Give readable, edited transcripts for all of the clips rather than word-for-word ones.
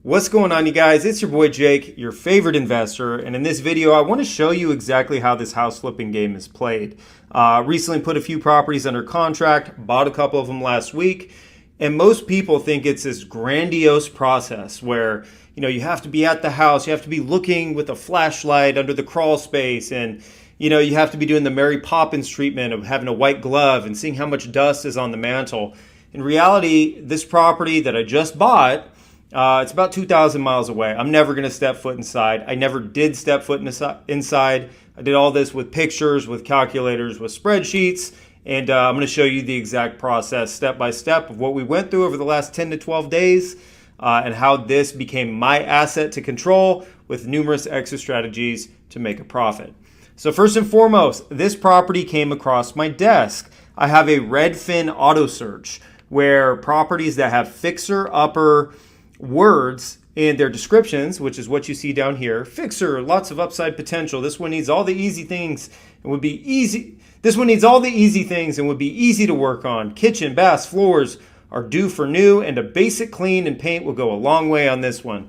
What's going on, you guys? It's your boy Jake, your favorite investor, and in this video I want to show you exactly how this house flipping game is played. Recently put a few properties under contract, bought a couple of them last week, and most people think it's this grandiose process where you have to be at the house, you have to be looking with a flashlight under the crawl space, and you have to be doing the Mary Poppins treatment of having a white glove and seeing how much dust is on the mantle. In reality, this property that I just bought, it's about 2,000 miles away. I'm never going to step foot inside. I never did step foot inside. I did all this with pictures, with calculators, with spreadsheets, and I'm going to show you the exact process step by step of what we went through over the last 10 to 12 days and how this became my asset to control with numerous exit strategies to make a profit. So first and foremost, this property came across my desk. I have a Redfin auto search where properties that have fixer-upper words in their descriptions, which is what you see down here. Fixer, lots of upside potential. This one needs all the easy things and would be easy. This one needs all the easy things and would be easy to work on. Kitchen, baths, floors are due for new, and a basic clean and paint will go a long way on this one.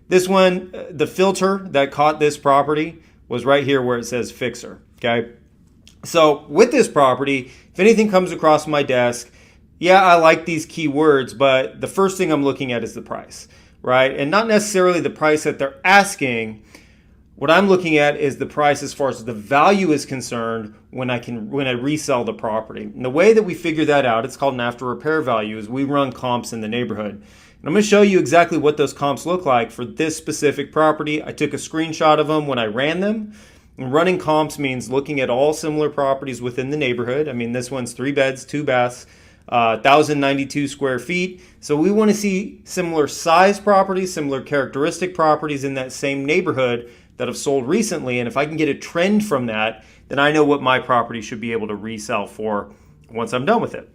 This one, the filter that caught this property was right here where it says fixer. Okay. So with this property, if anything comes across my desk, yeah, I like these keywords, but the first thing I'm looking at is the price, right? And not necessarily the price that they're asking. What I'm looking at is the price as far as the value is concerned when I resell the property. And the way that we figure that out, it's called an after repair value, is we run comps in the neighborhood. And I'm going to show you exactly what those comps look like for this specific property. I took a screenshot of them when I ran them. And running comps means looking at all similar properties within the neighborhood. I mean, this one's 3 beds, 2 baths. 1,092 square feet. So we want to see similar size properties, similar characteristic properties in that same neighborhood that have sold recently. And if I can get a trend from that, then I know what my property should be able to resell for once I'm done with it.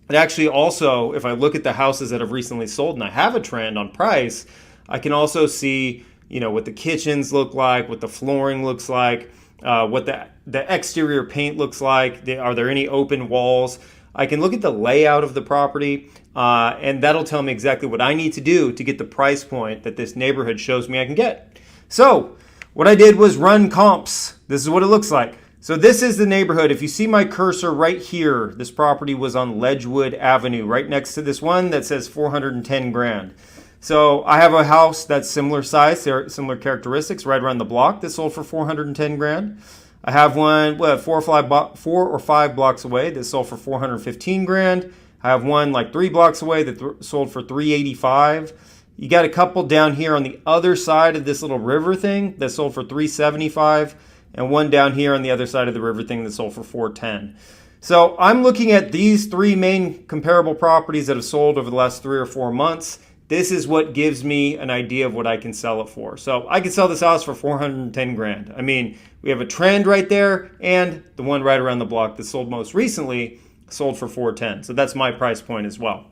And actually also, if I look at the houses that have recently sold and I have a trend on price, I can also see, what the kitchens look like, what the flooring looks like, what the exterior paint looks like. Are there any open walls? I can look at the layout of the property, and that'll tell me exactly what I need to do to get the price point that this neighborhood shows me I can get. So what I did was run comps. This is what it looks like. So this is the neighborhood. If you see my cursor right here, this property was on Ledgewood Avenue, right next to this one that says 410 grand. So I have a house that's similar size, similar characteristics, right around the block that sold for 410 grand. I have one 4 or 5 blocks away that sold for 415 grand. I have one like 3 blocks away that sold for 385. You got a couple down here on the other side of this little river thing that sold for 375, and one down here on the other side of the river thing that sold for 410. So I'm looking at these 3 main comparable properties that have sold over the last 3 or 4 months. This is what gives me an idea of what I can sell it for. So I can sell this house for 410 grand. I mean, we have a trend right there, and the one right around the block that sold most recently sold for 410. So that's my price point as well.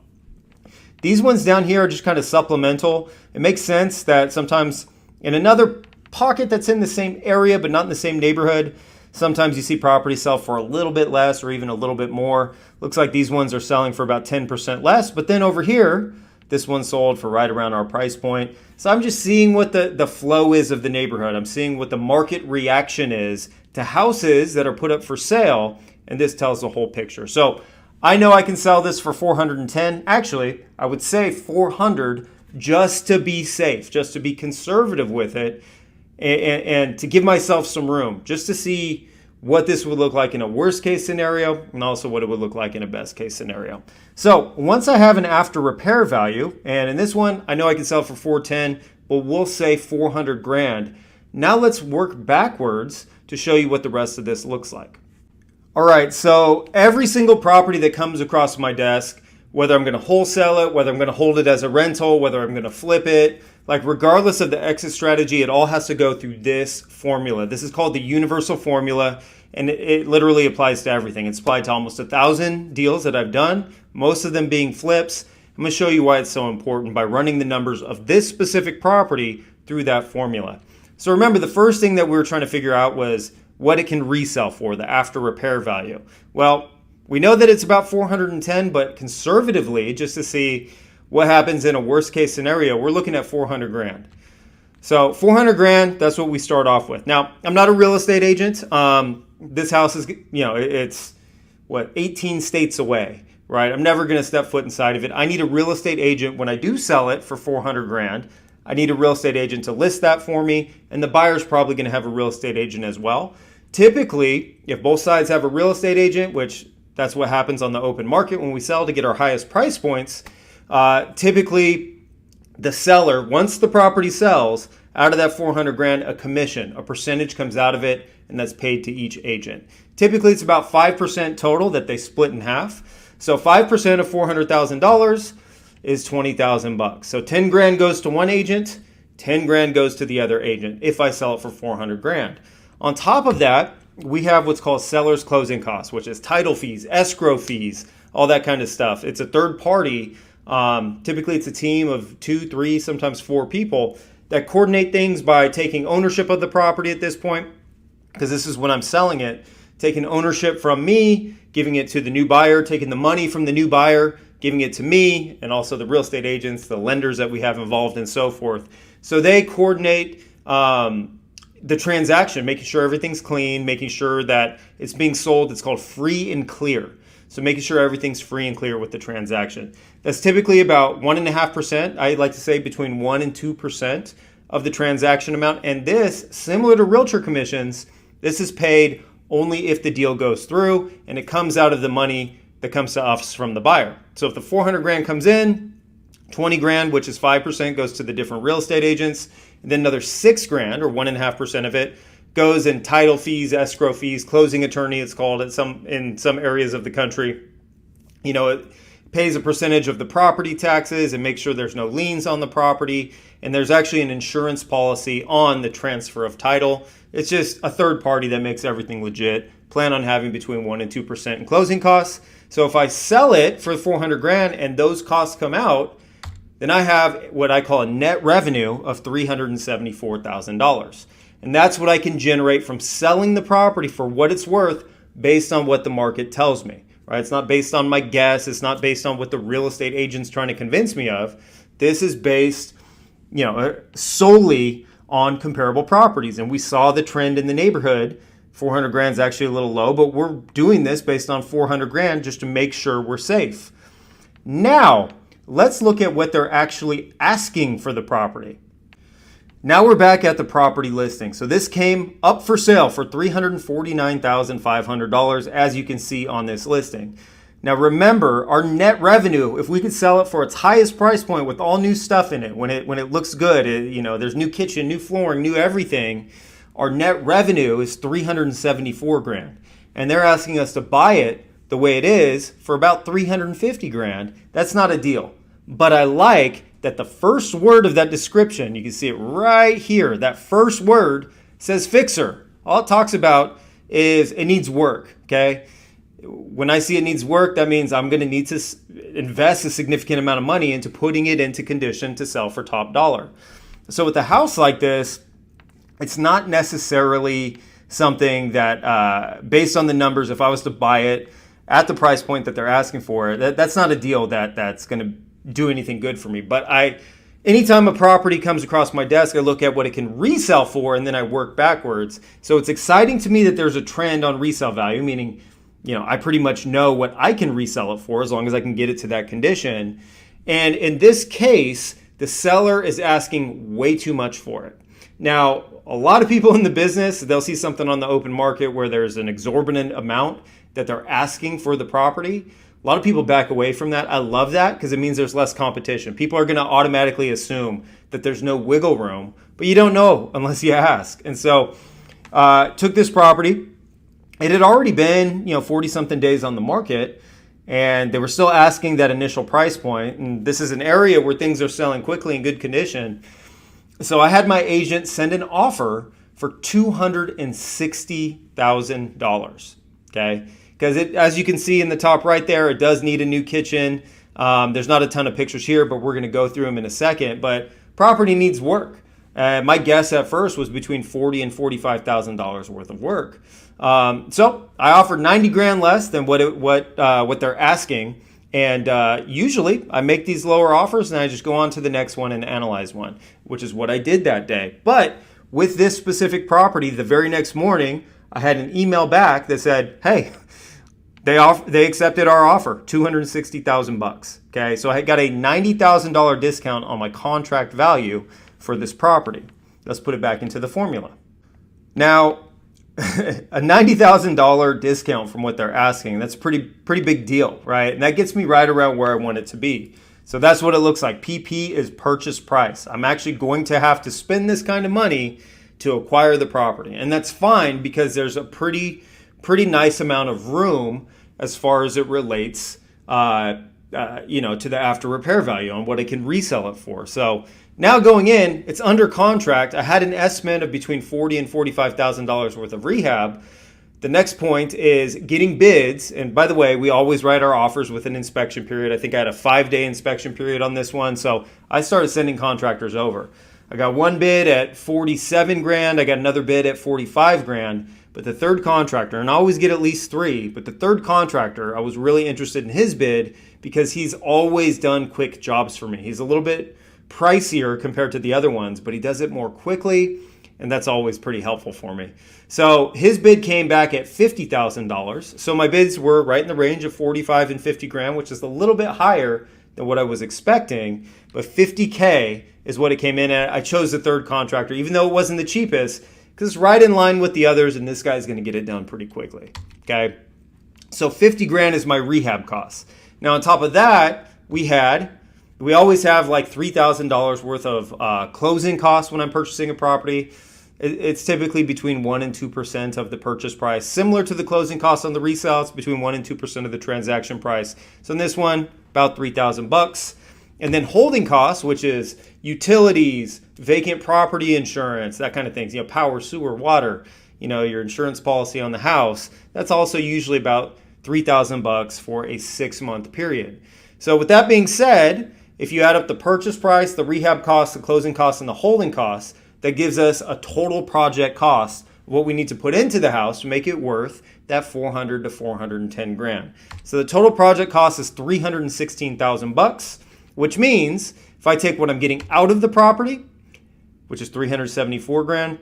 These ones down here are just kind of supplemental. It makes sense that sometimes in another pocket that's in the same area but not in the same neighborhood, sometimes you see properties sell for a little bit less or even a little bit more. Looks like these ones are selling for about 10% less, but then over here, this one sold for right around our price point. So I'm just seeing what the flow is of the neighborhood. I'm seeing what the market reaction is to houses that are put up for sale, and this tells the whole picture. So I know I can sell this for 410. Actually, I would say 400 just to be safe, just to be conservative with it, and to give myself some room, just to see what this would look like in a worst case scenario and also what it would look like in a best case scenario. So once I have an after repair value, and in this one, I know I can sell for 410, but we'll say 400 grand. Now let's work backwards to show you what the rest of this looks like. All right, so every single property that comes across my desk, whether I'm going to wholesale it, whether I'm going to hold it as a rental, whether I'm going to flip it, like regardless of the exit strategy, it all has to go through this formula. This is called the universal formula, and it literally applies to everything. It's applied to almost 1,000 deals that I've done, most of them being flips. I'm going to show you why it's so important by running the numbers of this specific property through that formula. So remember, the first thing that we were trying to figure out was what it can resell for, the after repair value. Well, we know that it's about 410, but conservatively, just to see what happens in a worst case scenario? We're looking at 400 grand. So 400 grand, that's what we start off with. Now, I'm not a real estate agent. This house is, it's 18 states away, right? I'm never going to step foot inside of it. I need a real estate agent when I do sell it for 400 grand. I need a real estate agent to list that for me, and the buyer's probably going to have a real estate agent as well. Typically, if both sides have a real estate agent, which that's what happens on the open market when we sell to get our highest price points, typically the seller, once the property sells, out of that 400 grand, a commission, a percentage comes out of it, and that's paid to each agent. Typically, it's about 5% total that they split in half. So 5% of $400,000 is $20,000. So 10 grand goes to one agent, 10 grand goes to the other agent if I sell it for 400 grand. On top of that, we have what's called seller's closing costs, which is title fees, escrow fees, all that kind of stuff. It's a third party. Typically, it's a team of 2, 3, sometimes 4 people that coordinate things by taking ownership of the property at this point, because this is when I'm selling it, taking ownership from me, giving it to the new buyer, taking the money from the new buyer, giving it to me, and also the real estate agents, the lenders that we have involved, and so forth. So they coordinate the transaction, making sure everything's clean, making sure that it's being sold. It's called free and clear. So making sure everything's free and clear with the transaction. That's typically about 1.5%. I like to say between 1 and 2% of the transaction amount. And this, similar to realtor commissions, this is paid only if the deal goes through, and it comes out of the money that comes to us from the buyer. So if the 400 grand comes in, 20 grand, which is 5%, goes to the different real estate agents. And then another 6 grand, or 1.5% of it, goes in title fees, escrow fees, closing attorney, it's called in some areas of the country. It pays a percentage of the property taxes and makes sure there's no liens on the property. And there's actually an insurance policy on the transfer of title. It's just a third party that makes everything legit. Plan on having between 1 and 2% in closing costs. So if I sell it for 400 grand and those costs come out, then I have what I call a net revenue of $374,000. And that's what I can generate from selling the property for what it's worth based on what the market tells me, right? It's not based on my guess. It's not based on what the real estate agent's trying to convince me of. This is based, solely on comparable properties. And we saw the trend in the neighborhood. 400 grand is actually a little low, but we're doing this based on 400 grand just to make sure we're safe. Now, let's look at what they're actually asking for the property. Now we're back at the property listing. So this came up for sale for $349,500, as you can see on this listing. Now remember, our net revenue, if we could sell it for its highest price point with all new stuff in it, when it looks good, there's new kitchen, new flooring, new everything, our net revenue is 374 grand. And they're asking us to buy it the way it is for about 350 grand. That's not a deal. But I like that the first word of that description, you can see it right here, that first word says fixer. All it talks about is it needs work, okay? When I see it needs work, that means I'm going to need to invest a significant amount of money into putting it into condition to sell for top dollar. So with a house like this, it's not necessarily something that, based on the numbers, if I was to buy it at the price point that they're asking for, that's not a deal that's going to do anything good for me. But anytime a property comes across my desk, I look at what it can resell for, and then I work backwards. So it's exciting to me that there's a trend on resale value, meaning, I pretty much know what I can resell it for as long as I can get it to that condition. And in this case, the seller is asking way too much for it. Now, a lot of people in the business, they'll see something on the open market where there's an exorbitant amount that they're asking for the property. A lot of people back away from that. I love that because it means there's less competition. People are going to automatically assume that there's no wiggle room, but you don't know unless you ask. And so took this property. It had already been 40-something days on the market, and they were still asking that initial price point. And this is an area where things are selling quickly in good condition. So I had my agent send an offer for $260,000, okay? Because as you can see in the top right there, it does need a new kitchen. There's not a ton of pictures here, but we're going to go through them in a second. But property needs work. My guess at first was between $40,000 and $45,000 worth of work. So I offered 90 grand less than what they're asking, And usually I make these lower offers and I just go on to the next one and analyze one, which is what I did that day. But with this specific property, the very next morning, I had an email back that said, hey, they accepted our offer, $260,000. Okay, so I got a $90,000 discount on my contract value for this property. Let's put it back into the formula. Now, a $90,000 discount from what they're asking, that's a pretty big deal, right? And that gets me right around where I want it to be. So that's what it looks like. PP is purchase price. I'm actually going to have to spend this kind of money to acquire the property. And that's fine because there's a pretty nice amount of room as far as it relates to the after repair value on what I can resell it for. So now going in, it's under contract. I had an estimate of between $40,000 and $45,000 worth of rehab. The next point is getting bids. And by the way, we always write our offers with an inspection period. I think I had a 5-day inspection period on this one. So I started sending contractors over. I got one bid at $47,000. I got another bid at $45,000. But the third contractor, and I always get at least 3, but the third contractor, I was really interested in his bid because he's always done quick jobs for me. He's a little bit pricier compared to the other ones, but he does it more quickly, and that's always pretty helpful for me. So his bid came back at $50,000. So my bids were right in the range of $45,000 and $50,000, which is a little bit higher than what I was expecting, but $50K is what it came in at. I chose the third contractor, even though it wasn't the cheapest, because it's right in line with the others, and this guy's going to get it done pretty quickly. Okay, so $50,000 is my rehab costs. Now on top of that, we always have like $3,000 worth of closing costs when I'm purchasing a property. It's typically between 1% and 2% of the purchase price. Similar to the closing costs on the resale, it's between 1% and 2% of the transaction price. So in this one, about $3,000. And then holding costs, which is utilities, vacant property insurance, that kind of things, power, sewer, water, your insurance policy on the house. That's also usually about $3,000 for a 6-month period. So with that being said, if you add up the purchase price, the rehab costs, the closing costs, and the holding costs, that gives us a total project cost of what we need to put into the house to make it worth that $400,000 to $410,000. So the total project cost is $316,000, which means if I take what I'm getting out of the property, which is $374,000,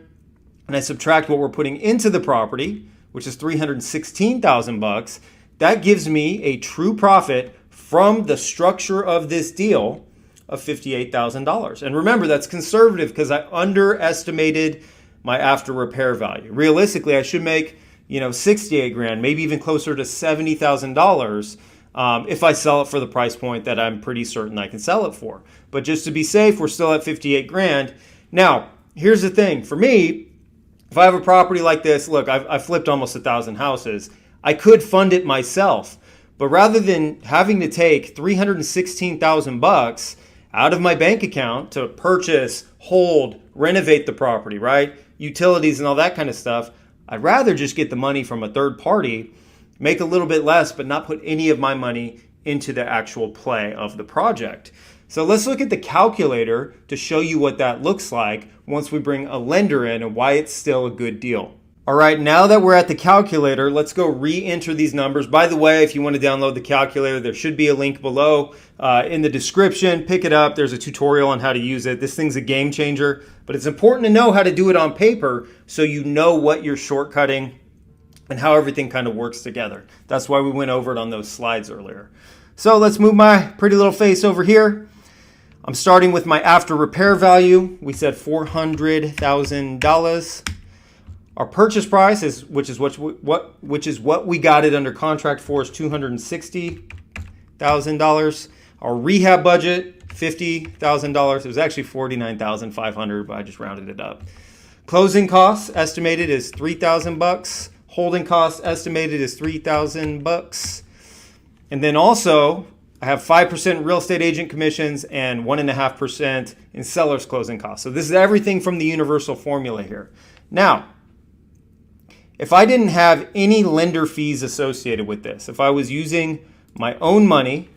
and I subtract what we're putting into the property, which is $316,000, that gives me a true profit from the structure of this deal of $58,000. And remember, that's conservative because I underestimated my after repair value. Realistically, I should make, $68,000, maybe even closer to $70,000 if I sell it for the price point that I'm pretty certain I can sell it for. But just to be safe, we're still at $58,000. Now, here's the thing. For me, if I have a property like this, look, I've flipped almost 1,000 houses. I could fund it myself. But rather than having to take $316,000 out of my bank account to purchase, hold, renovate the property, right? Utilities and all that kind of stuff, I'd rather just get the money from a third party, make a little bit less, but not put any of my money into the actual play of the project. So let's look at the calculator to show you what that looks like once we bring a lender in and why it's still a good deal. All right, now that we're at the calculator, let's go re-enter these numbers. By the way, if you want to download the calculator, there should be a link below in the description. Pick it up. There's a tutorial on how to use it. This thing's a game changer, but it's important to know how to do it on paper so you know what you're shortcutting and how everything kind of works together. That's why we went over it on those slides earlier. So let's move my pretty little face over here. I'm starting with my after repair value. We said $400,000. Our purchase price is, which is what we got it under contract for, is $260,000. Our rehab budget, $50,000. It was actually $49,500, but I just rounded it up. Closing costs estimated is $3,000. Holding costs estimated is $3,000. And then also, I have 5% real estate agent commissions and 1.5% in seller's closing costs. So this is everything from the universal formula here. Now, if I didn't have any lender fees associated with this, if I was using my own money,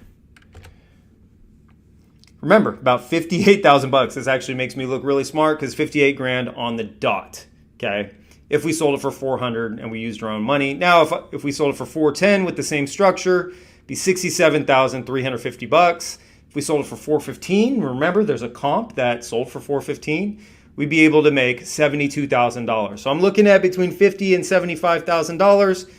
remember, about $58,000. This actually makes me look really smart because $58,000 on the dot. Okay, if we sold it for $400,000 and we used our own money. Now, if we sold it for $410,000 with the same structure, it'd be $67,350. If we sold it for $415, remember there's a comp that sold for $415, we'd be able to make $72,000. So I'm looking at between $50,000 and $75,000.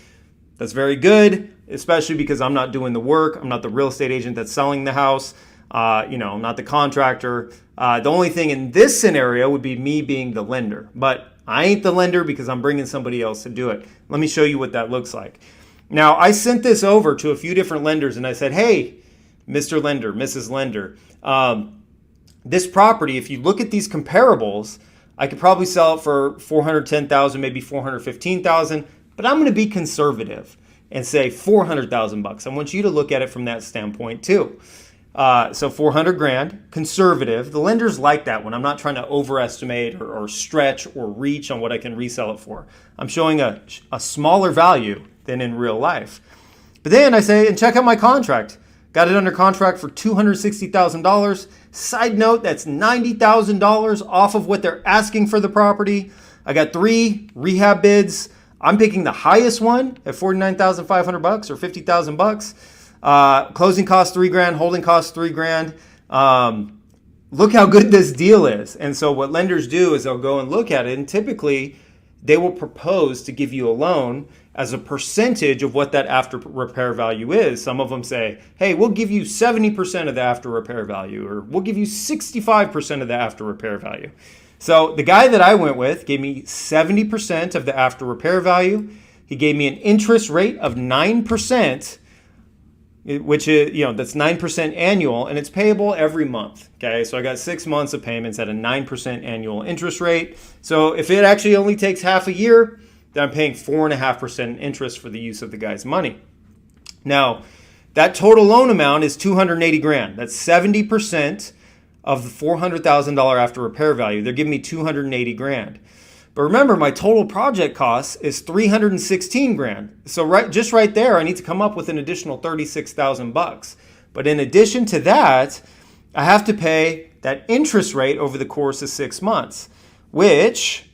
That's very good, especially because I'm not doing the work. I'm not the real estate agent that's selling the house. I'm not the contractor. The only thing in this scenario would be me being the lender, but I ain't the lender because I'm bringing somebody else to do it. Let me show you what that looks like. Now, I sent this over to a few different lenders and I said, hey, Mr. Lender, Mrs. Lender, this property, if you look at these comparables, I could probably sell it for $410,000, maybe $415,000, but I'm going to be conservative and say $400,000. I want you to look at it from that standpoint too. So 400 grand, conservative. The lenders like that when I'm not trying to overestimate or stretch or reach on what I can resell it for. I'm showing a smaller value than in real life. But then I say, and check out my contract. Got it under contract for $260,000. Side note, that's $90,000 off of what they're asking for the property. I got 3 rehab bids. I'm picking the highest one at $49,500 or $50,000. Closing costs $3,000, holding costs $3,000. Look how good this deal is. And so what lenders do is they'll go and look at it, and typically they will propose to give you a loan as a percentage of what that after repair value is. Some of them say, hey, we'll give you 70% of the after repair value, or we'll give you 65% of the after repair value. So the guy that I went with gave me 70% of the after repair value. He gave me an interest rate of 9%, which is, that's 9% annual, and it's payable every month. Okay, so I got 6 months of payments at a 9% annual interest rate. So if it actually only takes half a year, then I'm paying 4.5% interest for the use of the guy's money. Now, that total loan amount is $280,000. That's 70% of the $400,000 after repair value. They're giving me $280,000. But remember, my total project cost is $316,000. So right there, I need to come up with an additional $36,000. But in addition to that, I have to pay that interest rate over the course of 6 months, which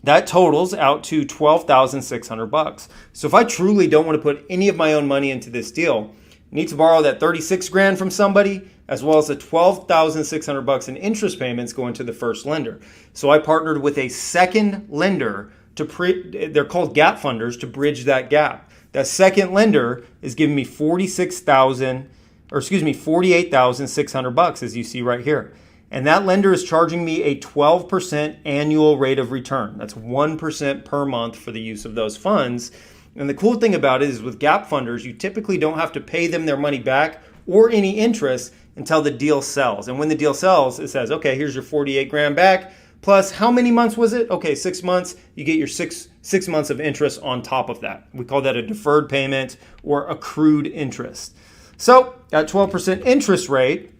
that totals out to $12,600. So if I truly don't want to put any of my own money into this deal, I need to borrow that $36,000 from somebody, as well as the $12,600 in interest payments going to the first lender. So I partnered with a second lender they're called gap funders, to bridge that gap. That second lender is giving me $48,600, as you see right here. And that lender is charging me a 12% annual rate of return. That's 1% per month for the use of those funds. And the cool thing about it is with gap funders, you typically don't have to pay them their money back or any interest until the deal sells. And when the deal sells, it says, okay, here's your $48,000 back, plus how many months was it? Okay, 6 months. You get your six months of interest on top of that. We call that a deferred payment or accrued interest. So at 12% interest rate,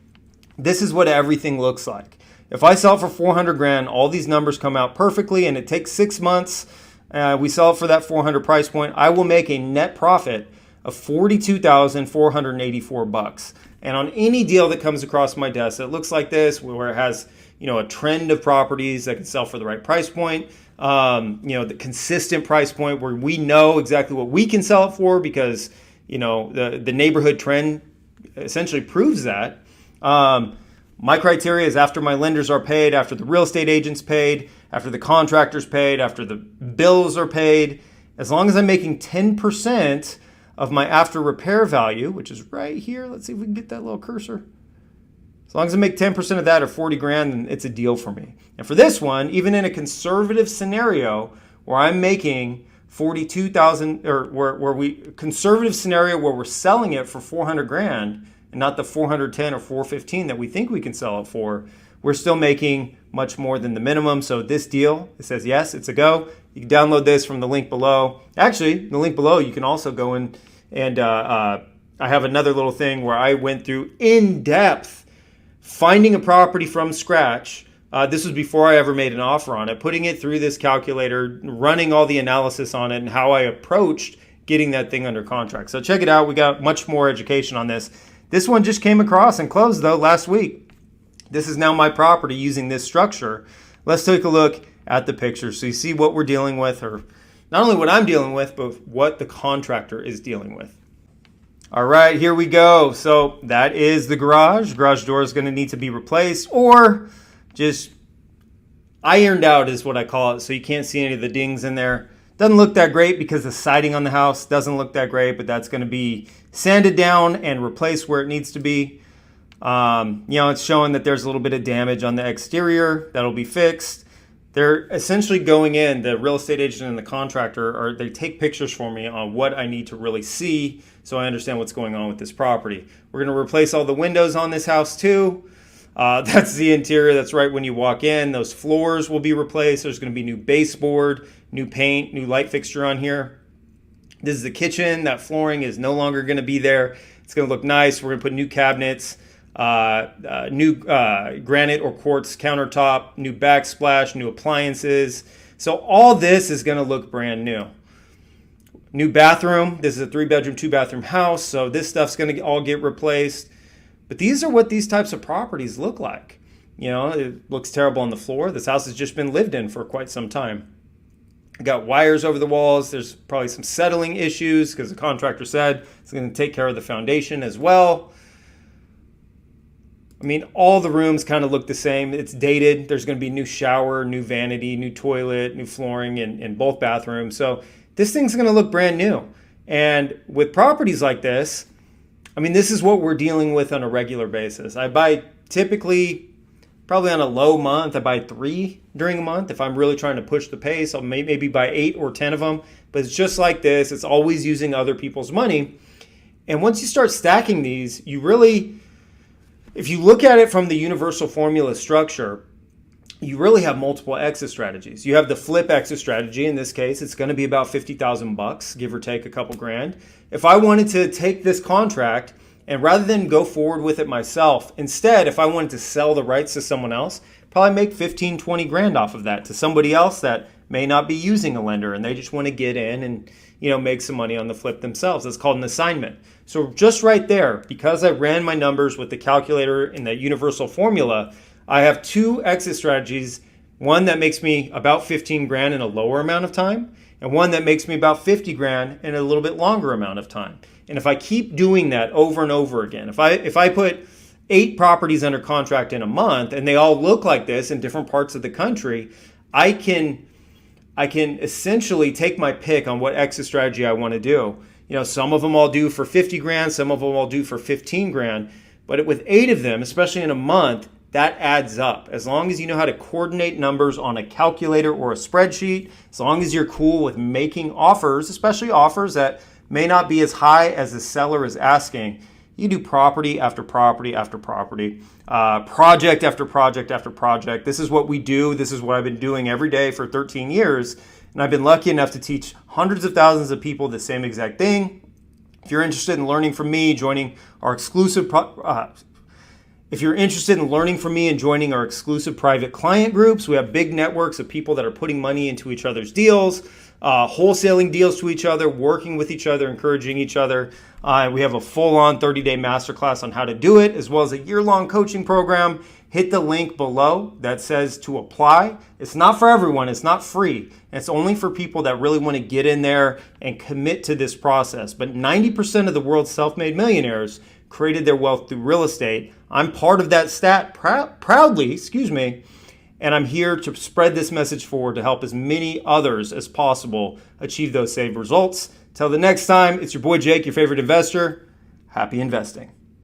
this is what everything looks like. If I sell it for $400,000, all these numbers come out perfectly, and it takes 6 months. We sell it for that $400 price point. I will make a net profit of $42,484. And on any deal that comes across my desk that looks like this, where it has a trend of properties that can sell for the right price point, the consistent price point where we know exactly what we can sell it for because the neighborhood trend essentially proves that. My criteria is after my lenders are paid, after the real estate agent's paid, after the contractor's paid, after the bills are paid, as long as I'm making 10% of my after repair value, which is right here. Let's see if we can get that little cursor. As long as I make 10% of that or $40,000, then it's a deal for me. And for this one, even in a conservative scenario where I'm making $42,000, or conservative scenario where we're selling it for $400,000 and not the $410,000 or $415,000 that we think we can sell it for, we're still making much more than the minimum. So this deal, it says yes, it's a go. You can download this from the link below. Actually, the link below, you can also go in and I have another little thing where I went through in depth finding a property from scratch. This was before I ever made an offer on it, putting it through this calculator, running all the analysis on it, and how I approached getting that thing under contract. So check it out. We got much more education on this. This one just came across and closed, though, last week. This is now my property using this structure. Let's take a look at the picture so you see what we're dealing with, or not only what I'm dealing with, but what the contractor is dealing with. All right, here we go. So that is the garage. Garage door is going to need to be replaced or just ironed out is what I call it. So you can't see any of the dings in there. Doesn't look that great because the siding on the house doesn't look that great, but that's going to be sanded down and replaced where it needs to be. It's showing that there's a little bit of damage on the exterior. That'll be fixed. They're essentially going in, the real estate agent and the contractor, or they take pictures for me on what I need to really see so I understand what's going on with this property. We're going to replace all the windows on this house too. That's the interior. That's right when you walk in. Those floors will be replaced. There's going to be new baseboard, new paint, new light fixture on here. This is the kitchen. That flooring is no longer going to be there. It's going to look nice. We're going to put new cabinets. New granite or quartz countertop, new backsplash, new appliances. So all this is going to look brand new. New bathroom. This is a 3-bedroom, 2-bathroom house. So this stuff's going to all get replaced. But these are what these types of properties look like. It looks terrible on the floor. This house has just been lived in for quite some time. Got wires over the walls. There's probably some settling issues because the contractor said it's going to take care of the foundation as well. I mean, all the rooms kind of look the same. It's dated. There's going to be new shower, new vanity, new toilet, new flooring in both bathrooms. So this thing's going to look brand new. And with properties like this, I mean, this is what we're dealing with on a regular basis. I buy typically, probably on a low month, I buy 3 during a month. If I'm really trying to push the pace, I'll maybe buy 8 or 10 of them. But it's just like this. It's always using other people's money. And once you start stacking these, you really... If you look at it from the universal formula structure, you really have multiple exit strategies. You have the flip exit strategy. In this case, it's going to be about $50,000, give or take a couple grand. If I wanted to take this contract and rather than go forward with it myself, instead, if I wanted to sell the rights to someone else, probably make 15, 20 grand off of that to somebody else that may not be using a lender and they just want to get in and make some money on the flip themselves. That's called an assignment. So just right there, because I ran my numbers with the calculator in the universal formula, I have 2 exit strategies. One that makes me about 15 grand in a lower amount of time, and one that makes me about 50 grand in a little bit longer amount of time. And if I keep doing that over and over again, if I put 8 properties under contract in a month and they all look like this in different parts of the country, I can essentially take my pick on what exit strategy I want to do. Some of them I'll do for 50 grand, some of them I'll do for 15 grand. But with 8 of them, especially in a month, that adds up. As long as you know how to coordinate numbers on a calculator or a spreadsheet, as long as you're cool with making offers, especially offers that may not be as high as the seller is asking, you do property after property after property, project after project after project. This is what we do. This is what I've been doing every day for 13 years. And I've been lucky enough to teach hundreds of thousands of people the same exact thing. If you're interested in learning from me, joining our exclusive private client groups, we have big networks of people that are putting money into each other's deals, wholesaling deals to each other, working with each other, encouraging each other. We have a full-on 30-day masterclass on how to do it, as well as a year-long coaching program. Hit the link below that says to apply. It's not for everyone. It's not free. It's only for people that really want to get in there and commit to this process. But 90% of the world's self-made millionaires created their wealth through real estate. I'm part of that stat proudly, and I'm here to spread this message forward to help as many others as possible achieve those same results. Till the next time, it's your boy Jake, your favorite investor. Happy investing.